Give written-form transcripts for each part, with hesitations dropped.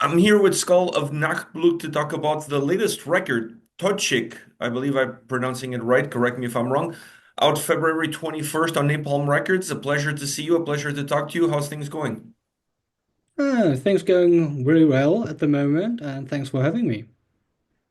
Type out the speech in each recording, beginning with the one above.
I'm here with Skoll of Nachtblut to talk about the latest record, Tochik. I believe I'm pronouncing it right. Correct me if I'm wrong. Out February 21st on Napalm Records. A pleasure to see you. A pleasure to talk to you. How's things going? Things going really well at the moment, and thanks for having me.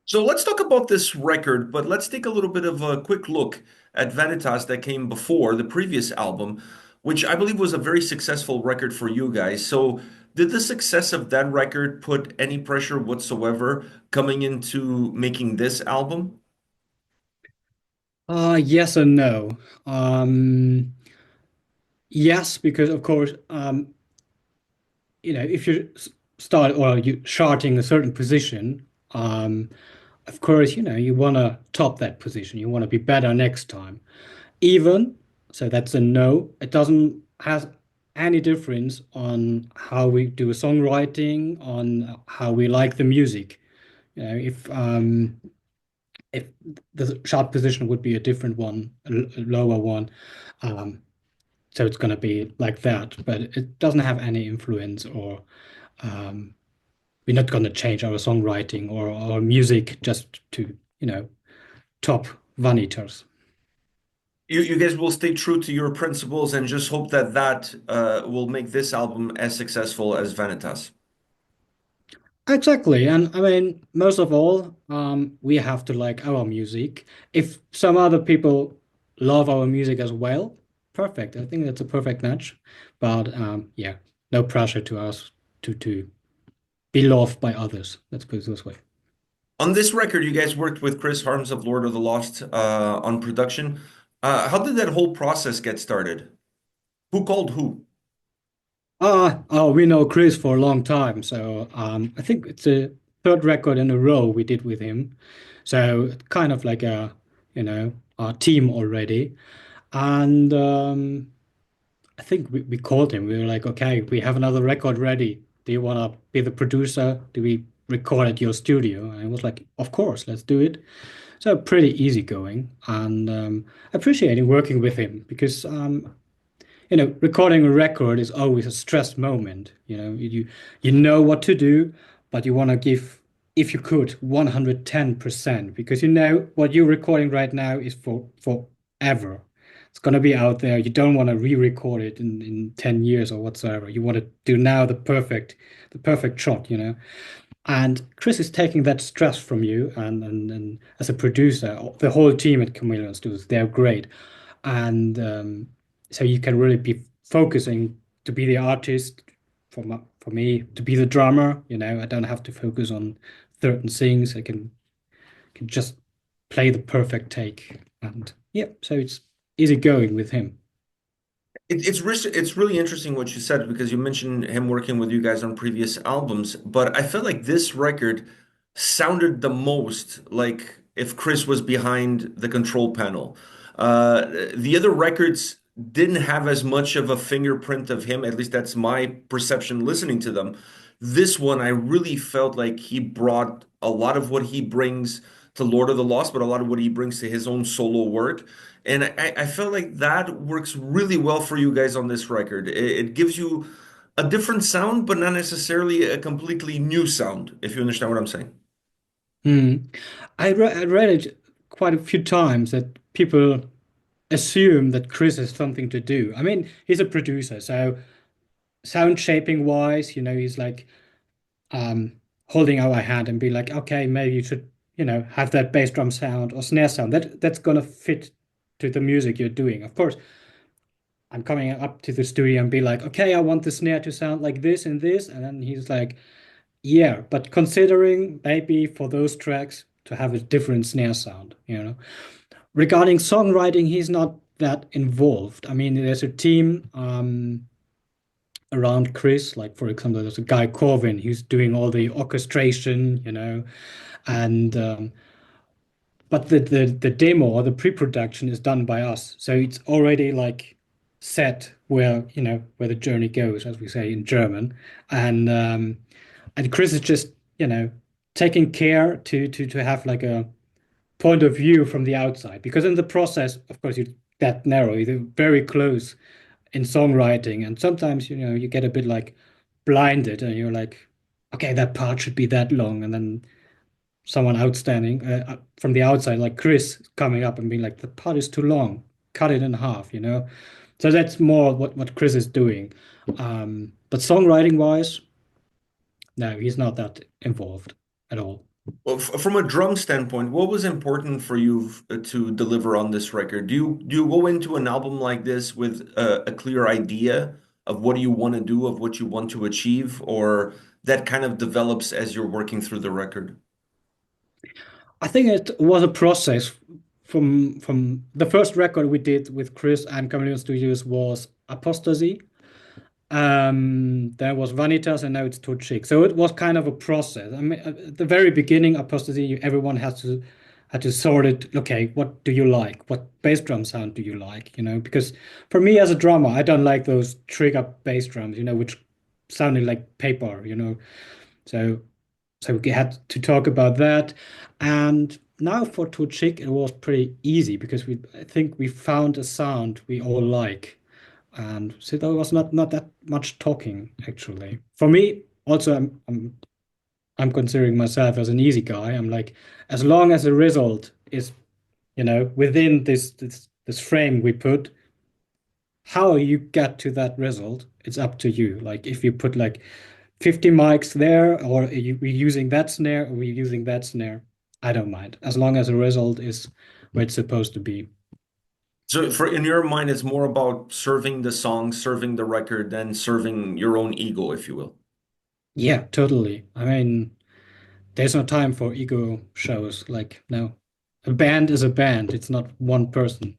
So let's talk about this record, but let's take a little bit of a quick look at Vanitas that came before the previous album, which I believe was a very successful record for you guys. So did the success of that record put any pressure whatsoever coming into making this album? Yes and no. Yes, because of course, if you start or you charting a certain position, of course, you want to top that position. You want to be better next time. Even so, that's a no. It doesn't have any difference on how we do songwriting, on how we like the music. If the chart position would be a different one, a lower one. Um, so it's going to be like that, but it doesn't have any influence or um, we're not going to change our songwriting or our music just to, top vanitas. You guys will stay true to your principles and just hope that will make this album as successful as Vanitas. Exactly. And I mean, most of all, we have to like our music. If some other people love our music as well, perfect. I think that's a perfect match. But yeah, no pressure to us to be loved by others. Let's put it this way. On this record, you guys worked with Chris Harms of Lord of the Lost on production. How did that whole process get started? Who called who? Oh, we know Chris for a long time, so I think it's a third record in a row we did with him. So kind of like a team already. And I think we called him. We were like, okay, we have another record ready. Do you want to be the producer? Do we record at your studio? And I was like, of course, let's do it. So pretty easygoing, and appreciating working with him because recording a record is always a stress moment. You know what to do, but you want to give, if you could, 110% because you know what you're recording right now is for forever. It's gonna be out there. You don't want to re-record it in 10 years or whatsoever. You want to do now the perfect shot. And Chris is taking that stress from you, and as a producer, the whole team at Chameleon Studios, they're great. And so you can really be focusing to be the artist for me to be the drummer. I don't have to focus on certain things. I can just play the perfect take. And yeah, so it's easy going with him. It's really interesting what you said because you mentioned him working with you guys on previous albums, but I feel like this record sounded the most like if Chris was behind the control panel. The other records didn't have as much of a fingerprint of him, at least that's my perception listening to them. This one, I really felt like he brought a lot of what he brings to Lord of the Lost, but a lot of what he brings to his own solo work. And I felt like that works really well for you guys on this record. It gives you a different sound, but not necessarily a completely new sound, if you understand what I'm saying. Mm. I read it quite a few times that people assume that Chris has something to do. I mean, he's a producer, so sound shaping wise, he's like um holding our hand and be like, okay, maybe you should, have that bass drum sound or snare sound. That's gonna fit to the music you're doing. Of course, I'm coming up to the studio and be like, okay, I want the snare to sound like this and this, and then he's like, yeah, but considering maybe for those tracks to have a different snare sound. Regarding songwriting, he's not that involved. I mean, there's a team around Chris, like for example, there's a guy Corvin who's doing all the orchestration, and but the demo or the pre-production is done by us, so it's already like set where the journey goes, as we say in German, and Chris is just taking care to have like a point of view from the outside because in the process, of course, you're that narrow, you're very close in songwriting, and sometimes you get a bit like blinded, and you're like, okay, that part should be that long, and then someone outstanding from the outside, like Chris, coming up and being like, the part is too long, cut it in half, you know? So that's more what Chris is doing. But songwriting wise, no, he's not that involved at all. Well, from a drum standpoint, what was important for you to deliver on this record? Do you go into an album like this with a clear idea of what you want to do, of what you want to achieve, or that kind of develops as you're working through the record? I think it was a process from the first record we did with Chris and Chameleon Studios was Apostasy. There was Vanitas, and now it's Too Chic. So it was kind of a process. I mean, at the very beginning, Apostasy, everyone has to had to sort it. Okay, what do you like? What bass drum sound do you like? You know, because for me as a drummer, I don't like those trigger bass drums. You know, which sounded like paper. You know, so we had to talk about that. And now for Too Chic, it was pretty easy because I think we found a sound we all like. And so there was not that much talking actually. For me, also I'm considering myself as an easy guy. I'm like, as long as the result is, you know, within this frame we put, how you get to that result, it's up to you. Like if you put like 50 mics there, or we're using that snare, or we're using that snare, I don't mind. As long as the result is where it's supposed to be. So, for in your mind, it's more about serving the song, serving the record, than serving your own ego, if you will. Yeah, totally. I mean, there's no time for ego shows. Like, no, a band is a band. It's not one person.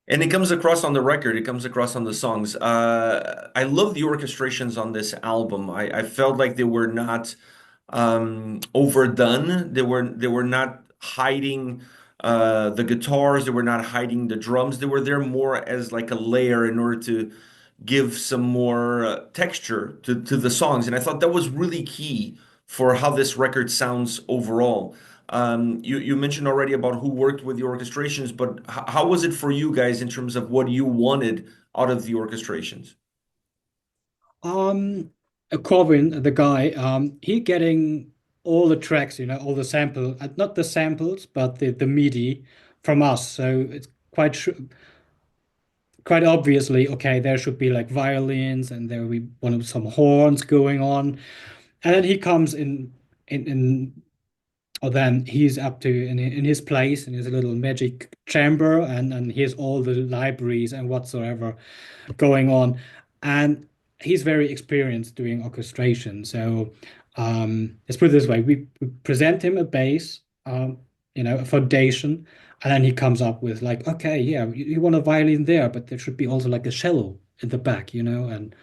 And it comes across on the record, it comes across on the songs. I love the orchestrations on this album. I felt like they were not overdone. They were not hiding the guitars. They were not hiding the drums. They were there more as like a layer in order to give some more texture to the songs. And I thought that was really key for how this record sounds overall. You mentioned already about who worked with the orchestrations, but how was it for you guys in terms of what you wanted out of the orchestrations? Um, Corvin, the guy, he getting all the tracks, you know, all the sample, not the samples, but the MIDI from us. So it's quite obviously, okay, there should be like violins and there will be one of some horns going on. And then he comes in or then he's up to in his place in his little magic chamber, and he has all the libraries and whatsoever going on. And he's very experienced doing orchestration. So let's put it this way: we present him a bass, you know, a foundation, and then he comes up with like, okay, yeah, you want a violin there, but there should be also like a cello in the back, you know, and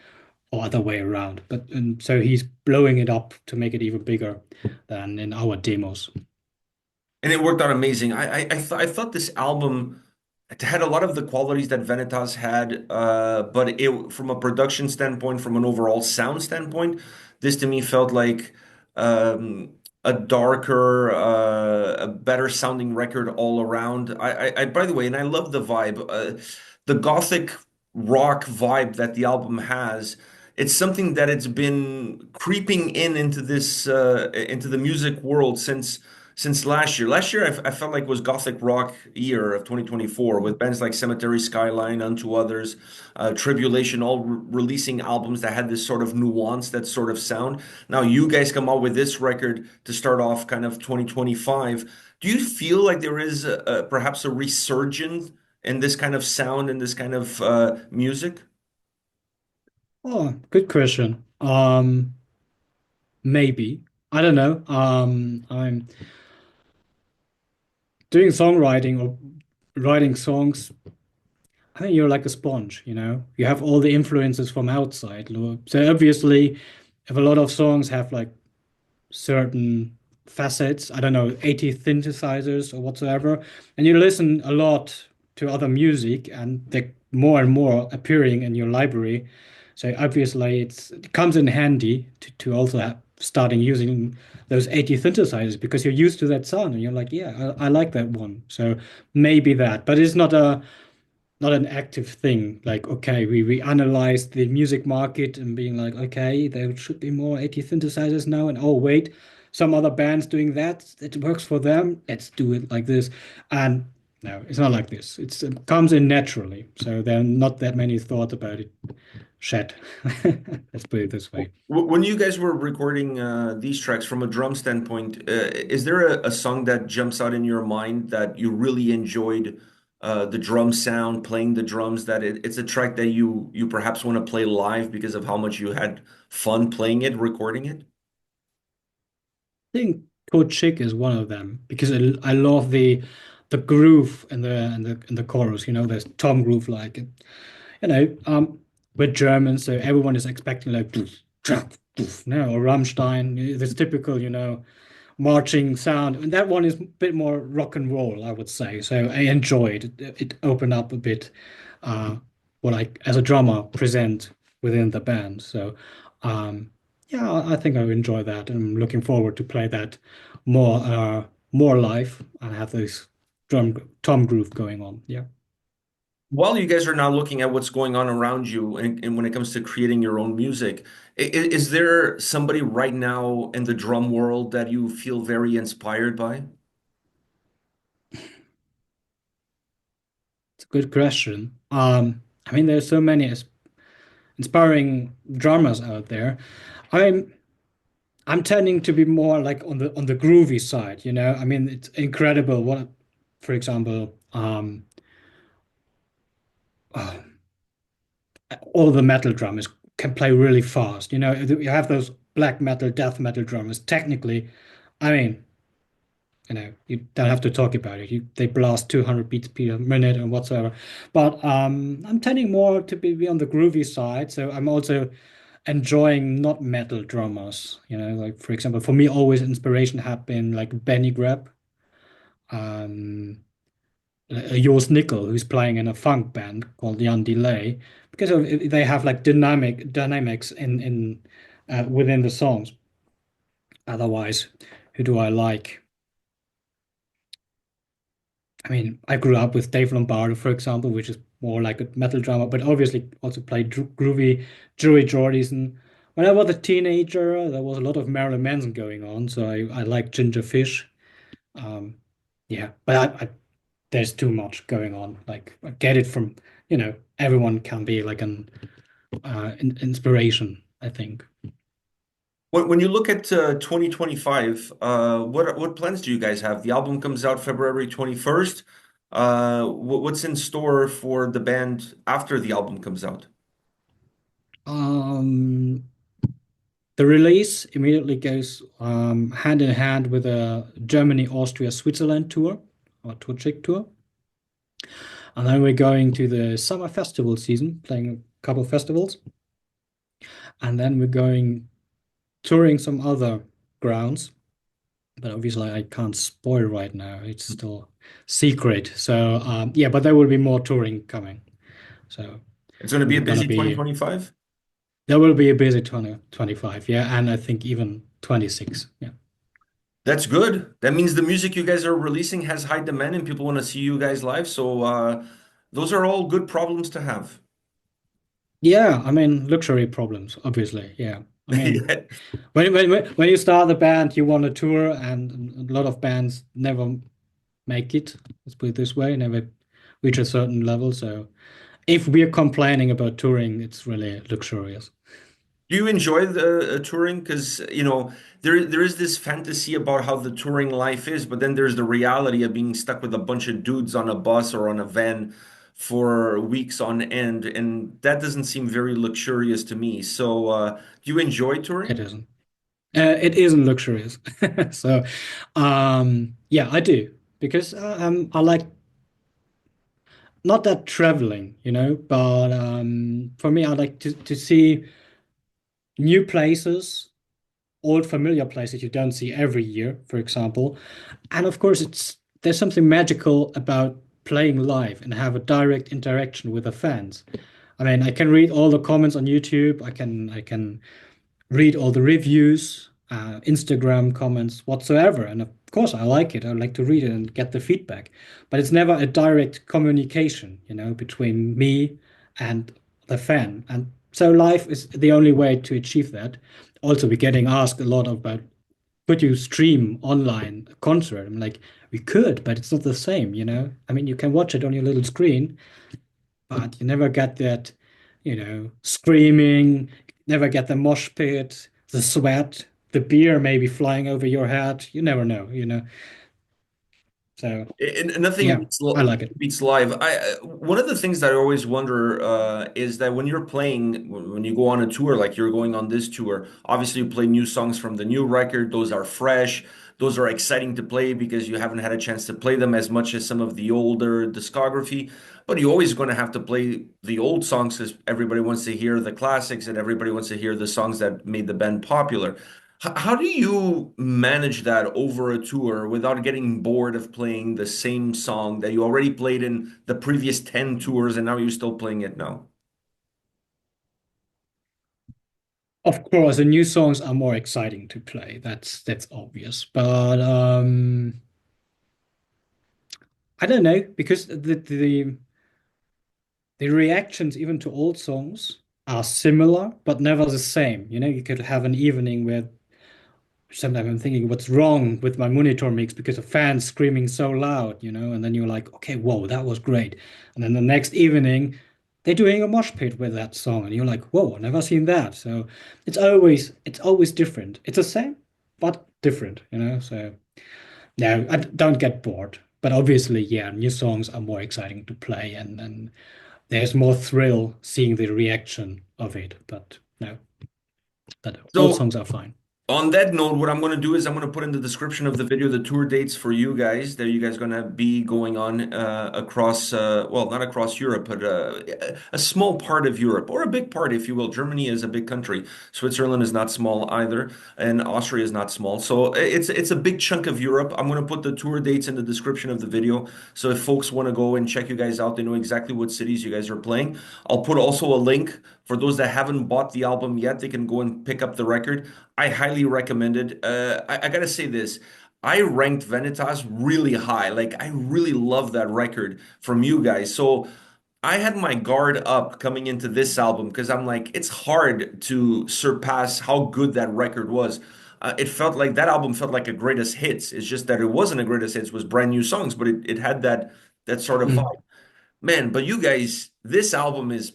or other way around. But and so he's blowing it up to make it even bigger than in our demos. And it worked out amazing. I thought this album had a lot of the qualities that Vanitas had, but it from a production standpoint, from an overall sound standpoint, this to me felt like um, a darker, a better sounding record all around. By the way, and I love the vibe, the gothic rock vibe that the album has. It's something that it's been creeping into this into the music world since last year. Last year, I felt like was Gothic rock year of 2024 with bands like Cemetery Skyline, Unto Others, Tribulation, all releasing albums that had this sort of nuance, that sort of sound. Now you guys come out with this record to start off kind of 2025. Do you feel like there is perhaps a resurgence in this kind of sound and this kind of music? Oh, good question. Maybe. I don't know. I'm doing songwriting or writing songs. I think you're like a sponge, you know. You have all the influences from outside. So obviously, if a lot of songs have like certain facets, I don't know, 80 synthesizers or whatsoever, and you listen a lot to other music and they're more and more appearing in your library. So obviously it comes in handy to also starting using those 80 synthesizers because you're used to that sound and you're like, yeah, I like that one. So maybe that, but it's not a not an active thing. Like, okay, we analyze the music market and being like, okay, there should be more 80 synthesizers now, and oh wait, some other bands doing that. It works for them. Let's do it like this. And no, it's not like this. It comes in naturally. So there are not that many thoughts about it shed. Let's put it this way. When you guys were recording these tracks from a drum standpoint, is there a song that jumps out in your mind that you really enjoyed the drum sound, playing the drums, that it's a track that you perhaps want to play live because of how much you had fun playing it, recording it? I think Code Chick is one of them because I love the groove and the chorus. You know, there's tom groove like we're German, so everyone is expecting like doof, doof, doof, no, or Rammstein, this typical, marching sound. And that one is a bit more rock and roll, I would say. So I enjoyed it. It opened up a bit uh, what I, as a drummer, present within the band. So um, yeah, I think I enjoy that. I'm looking forward to play that more live and have this drum tom groove going on. Yeah. While you guys are now looking at what's going on around you and when it comes to creating your own music, is there somebody right now in the drum world that you feel very inspired by? It's a good question. I mean, there's so many inspiring drummers out there. I'm I'm tending to be more like on the groovy side, you know. I mean, it's incredible what, for example, uh, all the metal drummers can play really fast. You know, you have those black metal, death metal drummers. Technically, I mean, you don't have to talk about it. They blast 200 beats per minute and whatsoever. But I'm tending more to be on the groovy side. So I'm also enjoying not metal drummers. You know, like for example, for me, always inspiration have been like Benny Greb, um, Joost Nickel, who's playing in a funk band called Jan Delay, because they have like dynamics in within the songs. Otherwise, who do I like? I mean, I grew up with Dave Lombardo, for example, which is more like a metal drummer, but obviously also played groovy Joey Jordison. When I was a teenager, there was a lot of Marilyn Manson going on, so I like Ginger Fish. Um, yeah, but there's too much going on. Like, I get it from, everyone can be like an inspiration, I think. When you look at 2025, what plans do you guys have? The album comes out February 21st. What's in store for the band after the album comes out? Um, the release immediately goes hand in hand with a Germany, Austria, Switzerland tour, or tour chick tour. And then we're going to the summer festival season, playing a couple of festivals. And then we're going touring some other grounds. But obviously, I can't spoil right now. It's still secret. So, yeah, but there will be more touring coming. So, It's going to be a we're gonna busy be 2025. there will be a busy 2025, yeah, and I think even 26. Yeah. That's good. That means the music you guys are releasing has high demand and people want to see you guys live. So those are all good problems to have. Yeah, I mean, luxury problems, obviously. Yeah. I mean, Yeah. when you start the band, you want to tour, and a lot of bands never make it. Let's put it this way, never reach a certain level. So if we're complaining about touring, it's really luxurious. Do you enjoy the touring? Because there is this fantasy about how the touring life is, but then there's the reality of being stuck with a bunch of dudes on a bus or on a van for weeks on end, and that doesn't seem very luxurious to me. So, do you enjoy It touring? isn't. It isn't luxurious. So, yeah, I do because I like not that traveling, but for me, I like to see new places, old familiar places you don't see every year, for example. And of course, it's there's something magical about playing live and have a direct interaction with the fans. I mean, I can read all the comments on YouTube. I can read all the reviews, Instagram comments, whatsoever. And of course, I like it. I like to read it and get the feedback, but it's never a direct communication, between me and the fan. And so live is the only way to achieve that. Also, we're getting asked a lot about could you stream online a concert? I'm like, we could, but it's not the same. I mean, you can watch it on your little screen, but you never get that, screaming, never get the mosh pit, the sweat, the beer maybe flying over your head. You never know. So And nothing yeah, beats I like it. beats live. One of the things that I always wonder is that when you're playing, when you go on a tour, like you're going on this tour, obviously you play new songs from the new record. Those are fresh. Those are exciting to play because you haven't had a chance to play them as much as some of the older discography. But you're always going to have to play the old songs because everybody wants to hear the classics and everybody wants to hear the songs that made the band popular. How do you manage that over a tour without getting bored of playing the same song that you already played in the previous 10 tours and now you're still playing it now? Of course, the new songs are more exciting to play. That's obvious. But I don't know because the reactions even to old songs are similar but never the same. You could have an evening where sometimes I'm thinking, what's wrong with my monitor mix because a fan's screaming so loud, and then you're like, okay, whoa, that was great. And then the next evening, they're doing a mosh pit with that song, and you're like, whoa, never seen that. So it's always different. It's the same, but different. So no, I don't get bored. But obviously, yeah, new songs are more exciting to play, and there's more thrill seeing the reaction of it. But no, but old So songs are fine. on that note, what I'm going to do is I'm going to put in the description of the video the tour dates for you guys that you guys going to be going on across, well, not across Europe, but a small part of Europe or a big part, if you will. Germany is a big country. Switzerland is not small either, and Austria is not small. So it's a big chunk of Europe. I'm going to put the tour dates in the description of the video. So if folks want to go and check you guys out, they know exactly what cities you guys are playing. I'll put also a link for those that haven't bought the album yet. They can go and pick up the record. I highly recommend it. I gotta say this. I ranked Vanitas really high. Like I really love that record from you guys. So I had my guard up coming into this album because I'm like, it's hard to surpass how good that record was. It felt like that album felt like a greatest hits. It's just that it wasn't a greatest hits, it was brand new songs, but it had that sort of Mm. vibe. Man, but you guys, this album is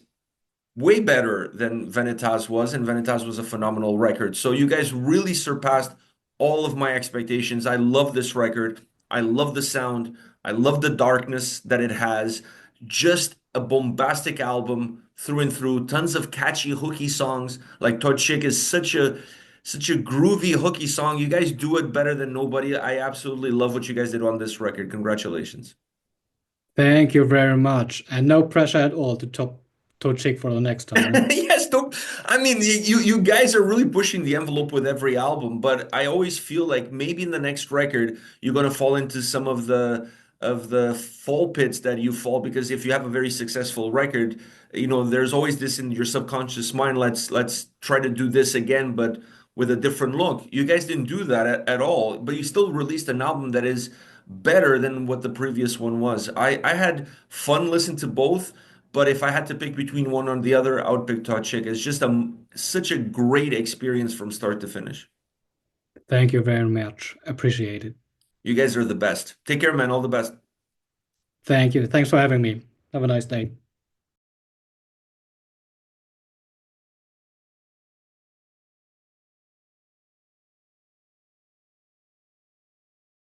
way better than Vanitas was, and Vanitas was a phenomenal record. So you guys really surpassed all of my expectations. I love this record. I love the sound. I love the darkness that it has. Just a bombastic album through and through. Tons of catchy, hooky songs. Like Todd Chick is such a groovy, hooky song. You guys do it better than nobody. I absolutely love what you guys did on this record. Congratulations. Thank you very much. And no pressure at all to top toe check for the next time. Eh? Yes, don't. I mean, you guys are really pushing the envelope with every album, but I always feel like maybe in the next record you're gonna fall into some of the fall pits that you fall because if you have a very successful record, there's always this in your subconscious mind. Let's try to do this again, but with a different look. You guys didn't do that at all, but you still released an album that is better than what the previous one was. I had fun listening to both. But if I had to pick between one or the other, I would pick Todd Chick. It's just such a great experience from start to finish. Thank you very much. Appreciate it. You guys are the best. Take care, man. All the best. Thank you. Thanks for having me. Have a nice day.